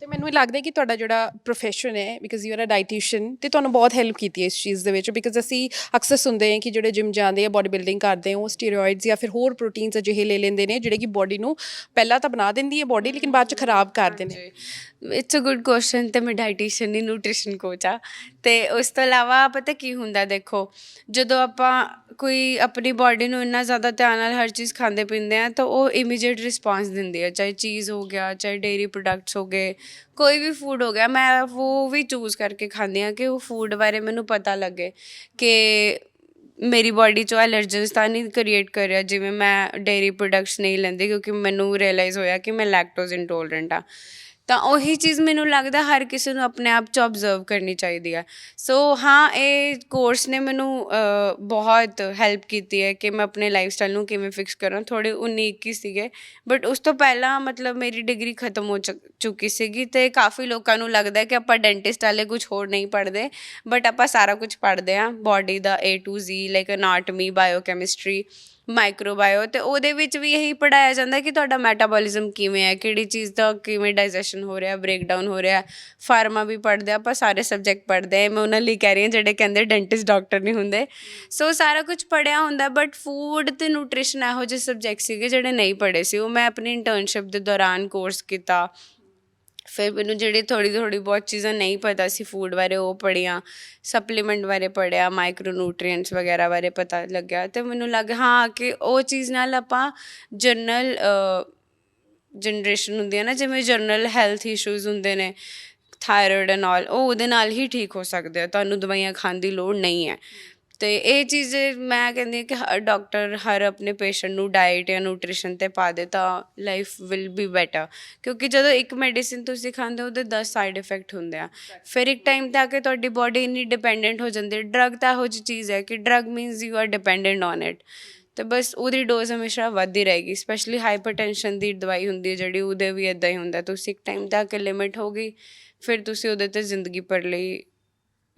ਤੇ ਮੈਨੂੰ ਇਹ ਲੱਗਦਾ ਕਿ ਤੁਹਾਡਾ ਜਿਹੜਾ ਪ੍ਰੋਫੈਸ਼ਨ ਹੈ, because you are a dietitian, ਤੇ ਤੁਹਾਨੂੰ ਬਹੁਤ ਹੈਲਪ ਕੀਤੀ ਹੈ ਇਸ ਚੀਜ਼ ਦੇ ਵਿੱਚ। ਬਿਕਾਜ਼ ਅਸੀਂ ਅਕਸਰ ਸੁਣਦੇ ਹਾਂ ਕਿ ਜਿਹੜੇ ਜਿਮ ਜਾਂਦੇ ਆ, ਬੋਡੀ ਬਿਲਡਿੰਗ ਕਰਦੇ ਆ, ਉਹ ਸਟੀਰੋਇਡਸ ਜਾਂ ਫਿਰ ਹੋਰ ਪ੍ਰੋਟੀਨਸ ਅਜਿਹੇ ਲੈ ਲੈਂਦੇ ਨੇ ਜਿਹੜੇ ਕਿ ਬੋਡੀ ਨੂੰ ਪਹਿਲਾਂ ਤਾਂ ਬਣਾ ਦਿੰਦੀ ਹੈ ਬੋਡੀ, ਲੇਕਿਨ ਬਾਅਦ 'ਚ ਖਰਾਬ ਕਰਦੇ ਨੇ। It's a good question. ਅਤੇ ਮੈਂ ਡਾਈਟੀਸ਼ੀਅਨ ਨਹੀਂ, ਨਿਊਟ੍ਰੀਸ਼ਨ ਕੋਚ ਆ। ਅਤੇ ਉਸ ਤੋਂ ਇਲਾਵਾ ਪਤਾ ਕੀ ਹੁੰਦਾ, ਦੇਖੋ ਜਦੋਂ ਆਪਾਂ ਕੋਈ ਆਪਣੀ ਬੋਡੀ ਨੂੰ ਇੰਨਾ ਜ਼ਿਆਦਾ ਧਿਆਨ ਨਾਲ ਹਰ ਚੀਜ਼ ਖਾਂਦੇ ਪੀਂਦੇ ਆ ਤਾਂ ਉਹ ਇਮੀਡੀਏਟ ਰਿਸਪੌਂਸ ਦਿੰਦੀ ਹੈ, ਚਾਹੇ ਚੀਜ਼ ਹੋ ਗਿਆ, ਚਾਹੇ ਡੇਅਰੀ ਪ੍ਰੋਡਕਟਸ ਹੋ ਗਏ, ਕੋਈ ਵੀ ਫੂਡ ਹੋ ਗਿਆ। ਮੈਂ ਉਹ ਵੀ ਚੂਜ਼ ਕਰਕੇ ਖਾਂਦੀ ਹਾਂ ਕਿ ਉਹ ਫੂਡ ਬਾਰੇ ਮੈਨੂੰ ਪਤਾ ਲੱਗੇ ਕਿ ਮੇਰੀ ਬੋਡੀ 'ਚੋਂ ਐਲਰਜਨਸ ਤਾਂ ਨਹੀਂ ਕ੍ਰੀਏਟ ਕਰ ਰਿਹਾ। ਜਿਵੇਂ ਮੈਂ ਡੇਅਰੀ ਪ੍ਰੋਡਕਟਸ ਨਹੀਂ ਲੈਂਦੀ ਕਿਉਂਕਿ ਮੈਨੂੰ ਰਿਅਲਾਈਜ਼ ਹੋਇਆ ਕਿ ਮੈਂ ਲੈਕਟੋਜ਼ ਇੰਟੋਲਰੈਂਟ ਹਾਂ। ਤਾਂ ਉਹੀ ਚੀਜ਼ ਮੈਨੂੰ ਲੱਗਦਾ ਹਰ ਕਿਸੇ ਨੂੰ ਆਪਣੇ ਆਪ 'ਚ ਓਬਜ਼ਰਵ ਕਰਨੀ ਚਾਹੀਦੀ ਹੈ। ਸੋ ਹਾਂ, ਇਹ ਕੋਰਸ ਨੇ ਮੈਨੂੰ ਬਹੁਤ ਹੈਲਪ ਕੀਤੀ ਹੈ ਕਿ ਮੈਂ ਆਪਣੇ ਲਾਈਫ ਸਟਾਈਲ ਨੂੰ ਕਿਵੇਂ ਫਿਕਸ ਕਰਾਂ। ਥੋੜ੍ਹੇ 19-21 ਸੀਗੇ, ਬਟ ਉਸ ਤੋਂ ਪਹਿਲਾਂ ਮਤਲਬ ਮੇਰੀ ਡਿਗਰੀ ਖਤਮ ਹੋ ਚੁੱਕੀ ਸੀਗੀ। ਅਤੇ ਕਾਫੀ ਲੋਕਾਂ ਨੂੰ ਲੱਗਦਾ ਕਿ ਆਪਾਂ ਡੈਂਟਿਸਟ ਵਾਲੇ ਕੁਛ ਹੋਰ ਨਹੀਂ ਪੜ੍ਹਦੇ, ਬਟ ਆਪਾਂ ਸਾਰਾ ਕੁਛ ਪੜ੍ਹਦੇ ਹਾਂ ਬੋਡੀ ਦਾ A to Z, like anatomy, biochemistry, microbio. ਅਤੇ ਉਹਦੇ ਵਿੱਚ ਵੀ ਇਹੀ ਪੜ੍ਹਾਇਆ ਜਾਂਦਾ ਕਿ ਤੁਹਾਡਾ ਮੈਟਾਬੋਲਿਜ਼ਮ ਕਿਵੇਂ ਹੈ, ਕਿਹੜੀ ਚੀਜ਼ ਦਾ ਕਿਵੇਂ ਡਾਈਜੈਸ਼ਨ ਹੋ ਰਿਹਾ, ਬ੍ਰੇਕਡਾਊਨ ਹੋ ਰਿਹਾ। ਫਾਰਮਾ ਵੀ ਪੜ੍ਹਦੇ, ਆਪਾਂ ਸਾਰੇ ਸਬਜੈਕਟ ਪੜ੍ਹਦੇ। ਮੈਂ ਉਹਨਾਂ ਲਈ ਕਹਿ ਰਹੀ ਹਾਂ ਜਿਹੜੇ ਕਹਿੰਦੇ ਡੈਂਟਿਸਟ ਡਾਕਟਰ ਨਹੀਂ ਹੁੰਦੇ। ਸੋ ਸਾਰਾ ਕੁਛ ਪੜ੍ਹਿਆ ਹੁੰਦਾ, ਬਟ ਫੂਡ ਅਤੇ ਨਿਊਟ੍ਰੀਸ਼ਨ ਇਹੋ ਜਿਹੇ ਸਬਜੈਕਟ ਸੀਗੇ ਜਿਹੜੇ ਨਹੀਂ ਪੜ੍ਹੇ ਸੀ। ਉਹ ਮੈਂ ਆਪਣੀ ਇੰਟਰਨਸ਼ਿਪ ਦੇ ਦੌਰਾਨ ਕੋਰਸ ਕੀਤਾ। ਫਿਰ ਮੈਨੂੰ ਜਿਹੜੀ ਥੋੜ੍ਹੀ ਬਹੁਤ ਚੀਜ਼ਾਂ ਨਹੀਂ ਪਤਾ ਸੀ ਫੂਡ ਬਾਰੇ ਉਹ ਪੜ੍ਹੀਆਂ, ਸਪਲੀਮੈਂਟ ਬਾਰੇ ਪੜ੍ਹਿਆ, ਮਾਈਕਰੋ ਨਿਊਟ੍ਰੀਐਂਟਸ ਵਗੈਰਾ ਬਾਰੇ ਪਤਾ ਲੱਗਿਆ। ਅਤੇ ਮੈਨੂੰ ਲੱਗਾ ਹਾਂ ਕਿ ਉਹ ਚੀਜ਼ ਨਾਲ ਆਪਾਂ ਜਨਰਲ ਜਨਰੇਸ਼ਨ ਹੁੰਦੀ ਹੈ ਨਾ, ਜਿਵੇਂ ਜਨਰਲ ਹੈਲਥ ਇਸ਼ੂਜ਼ ਹੁੰਦੇ ਨੇ, ਥਾਇਰੋਇਡ ਐਂਡ ਆਲ, ਉਹ ਉਹਦੇ ਨਾਲ ਹੀ ਠੀਕ ਹੋ ਸਕਦੇ ਆ, ਤੁਹਾਨੂੰ ਦਵਾਈਆਂ ਖਾਣ ਦੀ ਲੋੜ ਨਹੀਂ ਹੈ। ਅਤੇ ਇਹ ਚੀਜ਼ ਮੈਂ ਕਹਿੰਦੀ ਹਾਂ ਕਿ ਹਰ ਡਾਕਟਰ ਹਰ ਆਪਣੇ ਪੇਸ਼ੈਂਟ ਨੂੰ ਡਾਇਟ ਜਾਂ ਨਿਊਟ੍ਰੀਸ਼ਨ 'ਤੇ ਪਾ ਦੇ ਤਾਂ ਲਾਈਫ ਵਿਲ ਬੀ ਬੈਟਰ। ਕਿਉਂਕਿ ਜਦੋਂ ਇੱਕ ਮੈਡੀਸਿਨ ਤੁਸੀਂ ਖਾਂਦੇ ਹੋ ਉਹਦੇ 10 ਸਾਈਡ ਇਫੈਕਟ ਹੁੰਦੇ ਆ। ਫਿਰ ਇੱਕ ਟਾਈਮ 'ਤੇ ਆ ਕੇ ਤੁਹਾਡੀ ਬੋਡੀ ਇੰਨੀ ਡਿਪੈਂਡੈਂਟ ਹੋ ਜਾਂਦੀ ਹੈ। ਡਰੱਗ ਤਾਂ ਇਹੋ ਜਿਹੀ ਚੀਜ਼ ਹੈ ਕਿ drug means you are dependent on it, ਅਤੇ ਬਸ ਉਹਦੀ ਡੋਜ਼ ਹਮੇਸ਼ਾ ਵੱਧਦੀ ਰਹੇਗੀ। ਸਪੈਸ਼ਲੀ ਹਾਈਪਰਟੈਂਸ਼ਨ ਦੀ ਦਵਾਈ ਹੁੰਦੀ ਹੈ ਜਿਹੜੀ, ਉਹਦੇ ਵੀ ਇੱਦਾਂ ਹੀ ਹੁੰਦਾ। ਤੁਸੀਂ ਇੱਕ ਟਾਈਮ 'ਤੇ ਆ ਕੇ ਲਿਮਿਟ ਹੋ ਗਈ, ਫਿਰ ਤੁਸੀਂ ਉਹਦੇ 'ਤੇ ਜ਼ਿੰਦਗੀ ਭਰ ਲਈ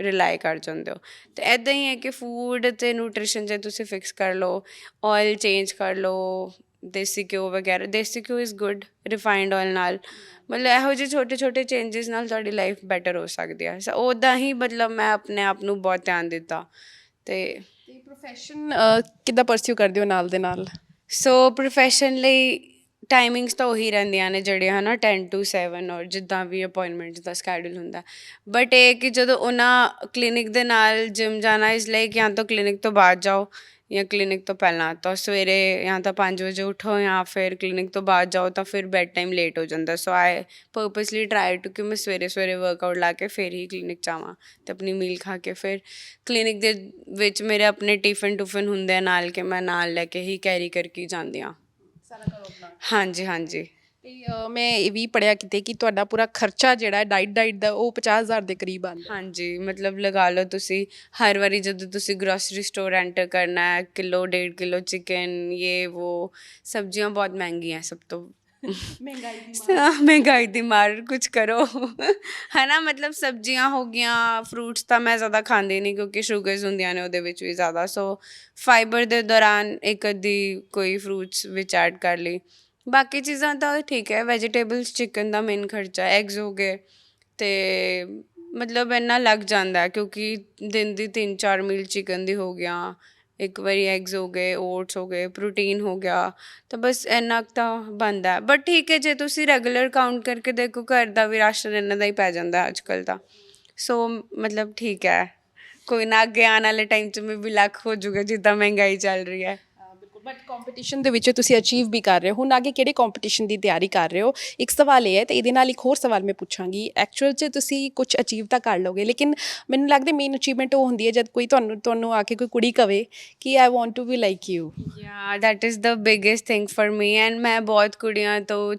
ਰਿਲਾਈ ਕਰ ਜਾਂਦੇ ਹੋ। ਅਤੇ ਇੱਦਾਂ ਹੀ ਹੈ ਕਿ ਫੂਡ ਅਤੇ ਨਿਊਟ੍ਰੀਸ਼ਨ ਜੇ ਤੁਸੀਂ ਫਿਕਸ ਕਰ ਲਓ, ਆਇਲ ਚੇਂਜ ਕਰ ਲਓ, ਦੇਸੀ ਘਿਓ ਵਗੈਰਾ। ਦੇਸੀ ਘਿਓ ਇਜ਼ ਗੁੱਡ ਰਿਫਾਇੰਡ ਆਇਲ ਨਾਲ, ਮਤਲਬ ਇਹੋ ਜਿਹੇ ਛੋਟੇ ਚੇਂਜਿਸ ਨਾਲ ਤੁਹਾਡੀ ਲਾਈਫ ਬੈਟਰ ਹੋ ਸਕਦੀ ਹੈ। ਸੋ ਉੱਦਾਂ ਹੀ ਮਤਲਬ ਮੈਂ ਆਪਣੇ ਆਪ ਨੂੰ ਬਹੁਤ ਧਿਆਨ ਦਿੱਤਾ। ਅਤੇ ਪ੍ਰੋਫੈਸ਼ਨ ਕਿੱਦਾਂ ਪਰਸਿਊ ਕਰਦੇ ਹੋ ਨਾਲ ਦੇ ਨਾਲ? ਸੋ ਪ੍ਰੋਫੈਸ਼ਨ ਲਈ ਟਾਈਮਿੰਗਸ ਤਾਂ ਉਹੀ ਰਹਿੰਦੀਆਂ ਨੇ ਜਿਹੜੀਆਂ, ਹੈ ਨਾ, 10 to 7 ਔਰ ਜਿੱਦਾਂ ਵੀ ਅਪੋਇੰਟਮੈਂਟ ਦਾ ਸਕੈਡਿਊਲ ਹੁੰਦਾ। ਬਟ ਇਹ ਕਿ ਜਦੋਂ ਉਹਨਾਂ ਕਲੀਨਿਕ ਦੇ ਨਾਲ ਜਿਮ ਜਾਣਾ ਇਸ ਲਈ ਕਿ ਜਾਂ ਤਾਂ ਕਲੀਨਿਕ ਤੋਂ ਬਾਅਦ ਜਾਓ ਜਾਂ ਕਲੀਨਿਕ ਤੋਂ ਪਹਿਲਾਂ, ਤਾਂ ਸਵੇਰੇ ਜਾਂ ਤਾਂ 5 ਵਜੇ ਉੱਠੋ ਜਾਂ ਫਿਰ ਕਲੀਨਿਕ ਤੋਂ ਬਾਅਦ ਜਾਓ ਤਾਂ ਫਿਰ ਬੈਡ ਟਾਈਮ ਲੇਟ ਹੋ ਜਾਂਦਾ। ਸੋ ਆਈ ਪਰਪਸਲੀ ਟਰਾਈ ਟੂ ਕਿ ਮੈਂ ਸਵੇਰੇ ਵਰਕਆਊਟ ਲਾ ਕੇ ਫਿਰ ਹੀ ਕਲੀਨਿਕ ਜਾਵਾਂ ਅਤੇ ਆਪਣੀ ਮੀਲ ਖਾ ਕੇ ਫਿਰ ਕਲੀਨਿਕ ਦੇ ਵਿੱਚ ਮੇਰੇ ਆਪਣੇ ਟਿਫਨ ਟੂਫਨ ਹੁੰਦੇ ਆ ਨਾਲ, ਕਿ ਮੈਂ ਨਾਲ ਲੈ ਕੇ ਹੀ ਕੈਰੀ ਕਰਕੇ ਜਾਂਦੀ ਹਾਂ। ਹਾਂਜੀ। ਅਤੇ ਮੈਂ ਇਹ ਵੀ ਪੜ੍ਹਿਆ ਕਿਤੇ ਕਿ ਤੁਹਾਡਾ ਪੂਰਾ ਖਰਚਾ ਜਿਹੜਾ ਡਾਈਟ ਦਾ ਉਹ 50,000 ਦੇ ਕਰੀਬ ਆਉਂਦਾ। ਹਾਂਜੀ, ਮਤਲਬ ਲਗਾ ਲਓ ਤੁਸੀਂ ਹਰ ਵਾਰੀ ਜਦੋਂ ਤੁਸੀਂ ਗਰੋਸਰੀ ਸਟੋਰ ਐਂਟਰ ਕਰਨਾ ਹੈ, ਕਿਲੋ 1.5 ਕਿਲੋ ਚਿਕਨ, ਇਹ ਵੋ, ਸਬਜ਼ੀਆਂ ਬਹੁਤ ਮਹਿੰਗੀਆਂ ਸਭ ਤੋਂ। ਮਹਿੰਗਾਈ ਦੀ ਮਾਰ ਕੁਛ ਕਰੋ, ਹੈ ਨਾ। ਮਤਲਬ ਸਬਜ਼ੀਆਂ ਹੋ ਗਈਆਂ, ਫਰੂਟਸ ਤਾਂ ਮੈਂ ਜ਼ਿਆਦਾ ਖਾਂਦੀ ਨਹੀਂ ਕਿਉਂਕਿ ਸ਼ੂਗਰਸ ਹੁੰਦੀਆਂ ਨੇ ਉਹਦੇ ਵਿੱਚ ਵੀ ਜ਼ਿਆਦਾ। ਸੋ ਫਾਈਬਰ ਦੇ ਦੌਰਾਨ ਇੱਕ ਅੱਧੀ ਕੋਈ ਫਰੂਟਸ ਵਿੱਚ ਐਡ ਕਰ ਲਈ, ਬਾਕੀ ਚੀਜ਼ਾਂ ਤਾਂ ਠੀਕ ਹੈ। ਵੈਜੀਟੇਬਲਸ, ਚਿਕਨ ਦਾ ਮੇਨ ਖਰਚਾ, ਐਗਸ ਹੋ ਗਏ, ਅਤੇ ਮਤਲਬ ਇੰਨਾ ਲੱਗ ਜਾਂਦਾ ਕਿਉਂਕਿ ਦਿਨ ਦੀ 3-4 ਮੀਲ ਚਿਕਨ ਦੀ ਹੋ ਗਿਆ, ਇੱਕ ਵਾਰੀ ਐਗਸ ਹੋ ਗਏ, ਓਟਸ ਹੋ ਗਏ, ਪ੍ਰੋਟੀਨ ਹੋ ਗਿਆ, ਤਾਂ ਬਸ ਇੰਨਾ ਕੁ ਤਾਂ ਬਣਦਾ। ਬਟ ਠੀਕ ਹੈ, ਜੇ ਤੁਸੀਂ ਰੈਗੂਲਰ ਕਾਊਂਟ ਕਰਕੇ ਦੇਖੋ ਘਰ ਦਾ ਵੀ ਰਾਸ਼ਨ ਇਹਨਾਂ ਦਾ ਹੀ ਪੈ ਜਾਂਦਾ ਅੱਜ ਕੱਲ੍ਹ ਤਾਂ। ਸੋ ਮਤਲਬ ਠੀਕ ਹੈ, ਕੋਈ ਨਾ, ਅੱਗੇ ਆਉਣ ਵਾਲੇ ਟਾਈਮ 'ਚ ਮੈਂ ਵੀ ਲੱਖ ਹੋ ਜੂਗਾ ਜਿੱਦਾਂ ਮਹਿੰਗਾਈ ਚੱਲ ਰਹੀ ਹੈ। ਬਟ ਕੰਪੀਟੀਸ਼ਨ ਦੇ ਵਿੱਚ ਤੁਸੀਂ ਅਚੀਵ ਵੀ ਕਰ ਰਹੇ ਹੋ। ਹੁਣ ਅੱਗੇ ਕਿਹੜੇ ਕੰਪੀਟੀਸ਼ਨ ਦੀ ਤਿਆਰੀ ਕਰ ਰਹੇ ਹੋ? ਇੱਕ ਸਵਾਲ ਇਹ ਹੈ ਤੇ ਇਹਦੇ ਨਾਲ ਇੱਕ ਹੋਰ ਸਵਾਲ ਮੈਂ ਪੁੱਛਾਂਗੀ। ਐਕਚੁਅਲ 'ਚ ਤੁਸੀਂ ਕੁਝ ਅਚੀਵ ਤਾਂ ਕਰ ਲਓਗੇ, ਲੇਕਿਨ ਮੈਨੂੰ ਲੱਗਦਾ ਮੇਨ ਅਚੀਵਮੈਂਟ ਉਹ ਹੁੰਦੀ ਹੈ ਜਦ ਕੋਈ ਤੁਹਾਨੂੰ ਆ ਕੇ ਕੋਈ ਕੁੜੀ ਕਵੇ ਕਿ I want to be like you. Yeah that is the biggest thing for me and ਮੈਂ ਬਹੁਤ ਕੁੜੀਆਂ ਤੋਂ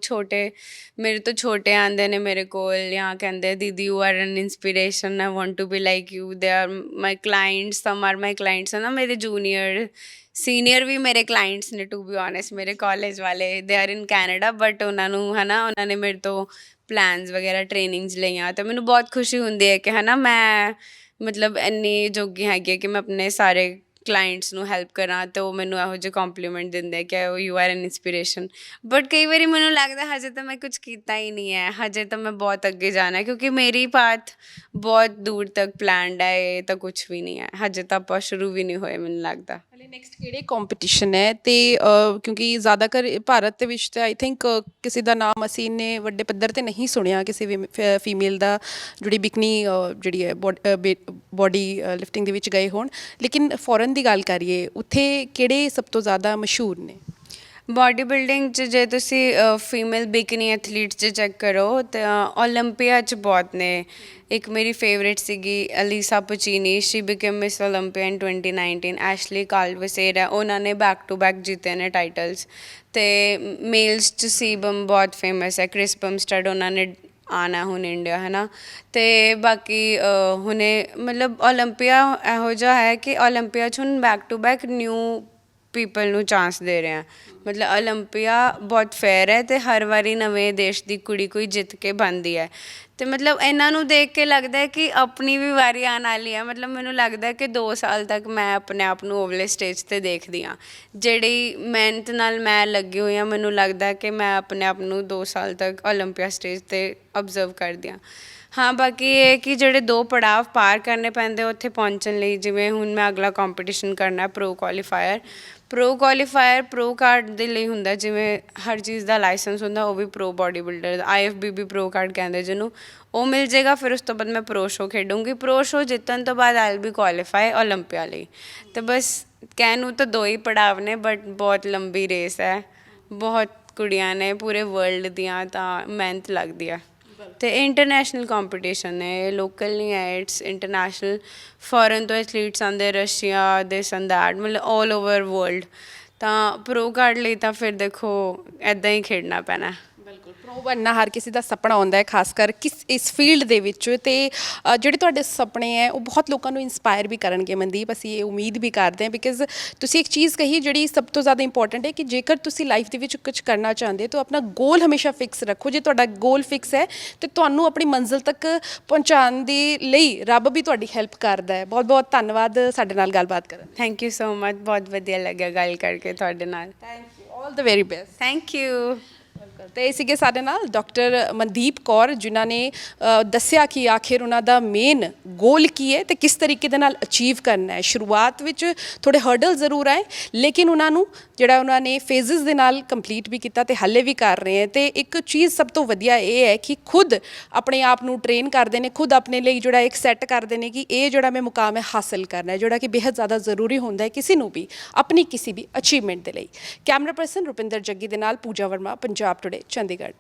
ਮੇਰੇ ਤੋਂ ਛੋਟੇ ਆਉਂਦੇ ਨੇ ਮੇਰੇ ਕੋਲ ਜਾਂ ਕਹਿੰਦੇ ਦੀਦੀ you are an inspiration I want to be like you they are my clients some are my clients ਹੈ ਨਾ ਮੇਰੇ ਜੂਨੀਅਰ ਸੀਨੀਅਰ ਵੀ ਮੇਰੇ ਕਲਾਇੰਟਸ ਨੇ ਟੂ ਬੀ ਓਨੈਸਟ ਮੇਰੇ ਕਾਲਜ ਵਾਲੇ they are in Canada but ਉਹਨਾਂ ਨੂੰ ਹੈ ਨਾ ਉਹਨਾਂ ਨੇ ਮੇਰੇ ਤੋਂ ਪਲਾਨਸ ਵਗੈਰਾ ਟ੍ਰੇਨਿੰਗਸ ਲਈਆਂ ਅਤੇ ਮੈਨੂੰ ਬਹੁਤ ਖੁਸ਼ੀ ਹੁੰਦੀ ਹੈ ਕਿ ਹੈ ਨਾ ਮੈਂ ਮਤਲਬ ਇੰਨੀ ਜੋਗੀ ਹੈਗੀ ਹੈ ਕਿ ਮੈਂ ਆਪਣੇ ਸਾਰੇ ਕਲਾਇੰਟਸ ਨੂੰ ਹੈਲਪ ਕਰਾਂ ਅਤੇ ਉਹ ਮੈਨੂੰ ਇਹੋ ਜਿਹੇ ਕੰਪਲੀਮੈਂਟ ਦਿੰਦੇ ਕਿ you are an inspiration but ਕਈ ਵਾਰੀ ਮੈਨੂੰ ਲੱਗਦਾ ਹਜੇ ਤਾਂ ਮੈਂ ਕੁਝ ਕੀਤਾ ਹੀ ਨਹੀਂ ਹੈ ਹਜੇ ਤਾਂ ਮੈਂ ਬਹੁਤ ਅੱਗੇ ਜਾਣਾ ਕਿਉਂਕਿ ਮੇਰੀ ਪਾਥ ਬਹੁਤ ਦੂਰ ਤੱਕ ਪਲਾਨਡ ਹੈ ਇਹ ਤਾਂ ਕੁਝ ਵੀ ਨਹੀਂ ਹੈ ਹਜੇ ਤਾਂ ਆਪਾਂ ਸ਼ੁਰੂ ਵੀ ਨਹੀਂ ਹੋਏ ਮੈਨੂੰ ਲੱਗਦਾ ਹਲੇ ਨੈਕਸਟ ਕਿਹੜੇ ਕੰਪੀਟੀਸ਼ਨ ਹੈ ਤੇ ਕਿਉਂਕਿ ਜ਼ਿਆਦਾਤਰ ਭਾਰਤ ਦੇ ਵਿੱਚ ਤਾਂ ਆਈ ਥਿੰਕ ਕਿਸੇ ਦਾ ਨਾਮ ਅਸੀਂ ਇੰਨੇ ਵੱਡੇ ਪੱਧਰ 'ਤੇ ਨਹੀਂ ਸੁਣਿਆ ਕਿਸੇ ਵੀ ਫੀਮੇਲ ਦਾ ਜਿਹੜੀ ਬਿਕਨੀ ਜਿਹੜੀ ਹੈ ਬੋਡੀ ਲਿਫਟਿੰਗ ਦੇ ਵਿੱਚ ਗਏ ਹੋਣ ਲੇਕਿਨ ਫੋਰਨ ਦੀ ਗੱਲ ਕਰੀਏ ਉੱਥੇ ਕਿਹੜੇ ਸਭ ਤੋਂ ਜ਼ਿਆਦਾ ਮਸ਼ਹੂਰ ਨੇ ਬਾਡੀ ਬਿਲਡਿੰਗ 'ਚ ਜੇ ਤੁਸੀਂ ਫੀਮੇਲ ਬਿਕਨੀ ਐਥਲੀਟਸ 'ਚ ਚੈੱਕ ਕਰੋ ਤਾਂ ਓਲੰਪੀਆ 'ਚ ਬਹੁਤ ਨੇ ਇੱਕ ਮੇਰੀ ਫੇਵਰੇਟ ਸੀਗੀ ਅਲੀਸਾ ਪਚੀਨੀ ਸ਼ੀ ਬਿਕਮ ਮਿਸ ਓਲੰਪੀਆ ਇਨ 2019 ਐਸ਼ਲੀ ਕਾਲਵਸੇਰ ਹੈ ਉਹਨਾਂ ਨੇ ਬੈਕ ਟੂ ਬੈਕ ਜਿੱਤੇ ਨੇ ਟਾਈਟਲਸ ਅਤੇ ਮੇਲਸ 'ਚ ਸੀਬਮ ਬਹੁਤ ਫੇਮਸ ਹੈ ਕ੍ਰਿਸ ਬੰਸਟਡ ਉਹਨਾਂ ਨੇ ਆਉਣਾ ਹੁਣ ਇੰਡੀਆ ਹੈ ਨਾ ਅਤੇ ਬਾਕੀ ਹੁਣੇ ਮਤਲਬ ਓਲੰਪੀਆ ਇਹੋ ਜਿਹਾ ਹੈ ਕਿ ਓਲੰਪੀਆ 'ਚ ਹੁਣ back to back new people ਨੂੰ ਚਾਂਸ ਦੇ ਰਹੇ ਆ ਮਤਲਬ ਓਲੰਪੀਆ ਬਹੁਤ ਫੇਅਰ ਹੈ ਅਤੇ ਹਰ ਵਾਰੀ ਨਵੇਂ ਦੇਸ਼ ਦੀ ਕੁੜੀ ਕੋਈ ਜਿੱਤ ਕੇ ਬਣਦੀ ਹੈ ਅਤੇ ਮਤਲਬ ਇਹਨਾਂ ਨੂੰ ਦੇਖ ਕੇ ਲੱਗਦਾ ਹੈ ਕਿ ਆਪਣੀ ਵੀ ਵਾਰੀ ਆਉਣ ਵਾਲੀ ਹੈ ਮਤਲਬ ਮੈਨੂੰ ਲੱਗਦਾ ਕਿ 2 ਸਾਲ ਤੱਕ ਮੈਂ ਆਪਣੇ ਆਪ ਨੂੰ ਓਵਲੇ ਸਟੇਜ 'ਤੇ ਦੇਖਦੀ ਹਾਂ ਜਿਹੜੀ ਮਿਹਨਤ ਨਾਲ ਮੈਂ ਲੱਗੀ ਹੋਈ ਹਾਂ ਮੈਨੂੰ ਲੱਗਦਾ ਕਿ ਮੈਂ ਆਪਣੇ ਆਪ ਨੂੰ 2 ਸਾਲ ਤੱਕ ਓਲੰਪੀਆ ਸਟੇਜ 'ਤੇ ਓਬਜ਼ਰਵ ਕਰਦੀ ਹਾਂ ਹਾਂ ਬਾਕੀ ਇਹ ਕਿ ਜਿਹੜੇ 2 ਪੜਾਵ ਪਾਰ ਕਰਨੇ ਪੈਂਦੇ ਉੱਥੇ ਪਹੁੰਚਣ ਲਈ ਜਿਵੇਂ ਹੁਣ ਮੈਂ ਅਗਲਾ ਕੰਪੀਟੀਸ਼ਨ ਕਰਨਾ ਪ੍ਰੋ ਕੁਆਲੀਫਾਇਰ ਪ੍ਰੋ ਕਾਰਡ ਦੇ ਲਈ ਹੁੰਦਾ ਜਿਵੇਂ ਹਰ ਚੀਜ਼ ਦਾ ਲਾਇਸੈਂਸ ਹੁੰਦਾ ਉਹ ਵੀ ਪ੍ਰੋ ਬੋਡੀ ਬਿਲਡਰ ਦਾ IFBB ਪ੍ਰੋ ਕਾਰਡ ਕਹਿੰਦੇ ਜਿਹਨੂੰ ਉਹ ਮਿਲ ਜਾਏਗਾ ਫਿਰ ਉਸ ਤੋਂ ਬਾਅਦ ਮੈਂ ਪ੍ਰੋ ਸ਼ੋ ਖੇਡੂੰਗੀ ਪ੍ਰੋ ਸ਼ੋ ਜਿੱਤਣ ਤੋਂ ਬਾਅਦ ਆਈਲ ਬੀ ਕੁਆਲੀਫਾਈ ਓਲੰਪੀਆ ਲਈ ਅਤੇ ਬਸ ਕਹਿਣ ਨੂੰ ਤਾਂ 2 ਹੀ ਪੜਾਵ ਨੇ ਬਟ ਬਹੁਤ ਲੰਬੀ ਰੇਸ ਹੈ ਬਹੁਤ ਕੁੜੀਆਂ ਨੇ ਪੂਰੇ ਵਰਲਡ ਦੀਆਂ ਤਾਂ ਮਿਹਨਤ ਲੱਗਦੀ ਆ ਅਤੇ ਇੰਟਰਨੈਸ਼ਨਲ ਕੰਪੀਟੀਸ਼ਨ ਹੈ ਇਹ ਲੋਕਲ ਨਹੀਂ ਹੈ ਇਟਸ ਇੰਟਰਨੈਸ਼ਨਲ ਫੋਰਨ ਤੋਂ ਐਥਲੀਟਸ ਆਉਂਦੇ ਰਸ਼ੀਆ ਦਿਸ ਐਂਡ ਦੈਟ ਮਤਲਬ ਆਲ ਓਵਰ ਵਰਲਡ ਤਾਂ ਪ੍ਰੋ ਕਾਰਡ ਲਈ ਤਾਂ ਫਿਰ ਦੇਖੋ ਇੱਦਾਂ ਹੀ ਖੇਡਣਾ ਪੈਣਾ ਬਿਲਕੁਲ ਪ੍ਰੋ ਬਣਨਾ ਹਰ ਕਿਸੇ ਦਾ ਸੁਪਨਾ ਹੁੰਦਾ ਹੈ ਖਾਸ ਕਰ ਇਸ ਫੀਲਡ ਦੇ ਵਿੱਚ ਅਤੇ ਜਿਹੜੇ ਤੁਹਾਡੇ ਸੁਪਨੇ ਹੈ ਉਹ ਬਹੁਤ ਲੋਕਾਂ ਨੂੰ ਇੰਸਪਾਇਰ ਵੀ ਕਰਨਗੇ ਮਨਦੀਪ ਅਸੀਂ ਇਹ ਉਮੀਦ ਵੀ ਕਰਦੇ ਹਾਂ ਬਿਕਾਜ਼ ਤੁਸੀਂ ਇੱਕ ਚੀਜ਼ ਕਹੀ ਜਿਹੜੀ ਸਭ ਤੋਂ ਜ਼ਿਆਦਾ ਇੰਪੋਰਟੈਂਟ ਹੈ ਕਿ ਜੇਕਰ ਤੁਸੀਂ ਲਾਈਫ ਦੇ ਵਿੱਚ ਕੁਝ ਕਰਨਾ ਚਾਹੁੰਦੇ ਤਾਂ ਆਪਣਾ ਗੋਲ ਹਮੇਸ਼ਾ ਫਿਕਸ ਰੱਖੋ ਜੇ ਤੁਹਾਡਾ ਗੋਲ ਫਿਕਸ ਹੈ ਅਤੇ ਤੁਹਾਨੂੰ ਆਪਣੀ ਮੰਜ਼ਿਲ ਤੱਕ ਪਹੁੰਚਾਉਣ ਦੇ ਲਈ ਰੱਬ ਵੀ ਤੁਹਾਡੀ ਹੈਲਪ ਕਰਦਾ ਹੈ ਬਹੁਤ ਬਹੁਤ ਧੰਨਵਾਦ ਸਾਡੇ ਨਾਲ ਗੱਲਬਾਤ ਕਰਨ ਥੈਂਕ ਯੂ ਸੋ ਮਚ ਬਹੁਤ ਵਧੀਆ ਲੱਗਿਆ ਗੱਲ ਕਰਕੇ ਤੁਹਾਡੇ ਨਾਲ thank you all the very best thank you ਅਤੇ ਇਹ ਸੀਗੇ ਸਾਡੇ ਨਾਲ ਡਾਕਟਰ ਮਨਦੀਪ ਕੌਰ ਜਿਨ੍ਹਾਂ ਨੇ ਦੱਸਿਆ ਕਿ ਆਖਿਰ ਉਹਨਾਂ ਦਾ ਮੇਨ ਗੋਲ ਕੀ ਹੈ ਅਤੇ ਕਿਸ ਤਰੀਕੇ ਦੇ ਨਾਲ ਅਚੀਵ ਕਰਨਾ ਹੈ ਸ਼ੁਰੂਆਤ ਵਿੱਚ ਥੋੜ੍ਹੇ ਹਰਡਲ ਜ਼ਰੂਰ ਆਏ ਲੇਕਿਨ ਉਹਨਾਂ ਨੂੰ ਜਿਹੜਾ ਉਹਨਾਂ ਨੇ ਫੇਜ਼ਸ ਦੇ ਨਾਲ ਕੰਪਲੀਟ ਵੀ ਕੀਤਾ ਅਤੇ ਹਾਲੇ ਵੀ ਕਰ ਰਹੇ ਹੈ ਅਤੇ ਇੱਕ ਚੀਜ਼ ਸਭ ਤੋਂ ਵਧੀਆ ਇਹ ਹੈ ਕਿ ਖੁਦ ਆਪਣੇ ਆਪ ਨੂੰ ਟ੍ਰੇਨ ਕਰਦੇ ਨੇ ਖੁਦ ਆਪਣੇ ਲਈ ਜਿਹੜਾ ਇੱਕ ਸੈੱਟ ਕਰਦੇ ਨੇ ਕਿ ਇਹ ਜਿਹੜਾ ਮੈਂ ਮੁਕਾਮ ਹੈ ਹਾਸਲ ਕਰਨਾ ਹੈ ਜਿਹੜਾ ਕਿ ਬੇਹੱਦ ਜ਼ਿਆਦਾ ਜ਼ਰੂਰੀ ਹੁੰਦਾ ਹੈ ਕਿਸੇ ਨੂੰ ਵੀ ਆਪਣੀ ਕਿਸੇ ਵੀ ਅਚੀਵਮੈਂਟ ਦੇ ਲਈ ਕੈਮਰਾ ਪਰਸਨ ਰੁਪਿੰਦਰ ਜੱਗੀ ਦੇ ਨਾਲ ਪੂਜਾ ਵਰਮਾ ਪੰਜਾਬ ਟੁਡੇ ਚੰਡੀਗੜ੍ਹ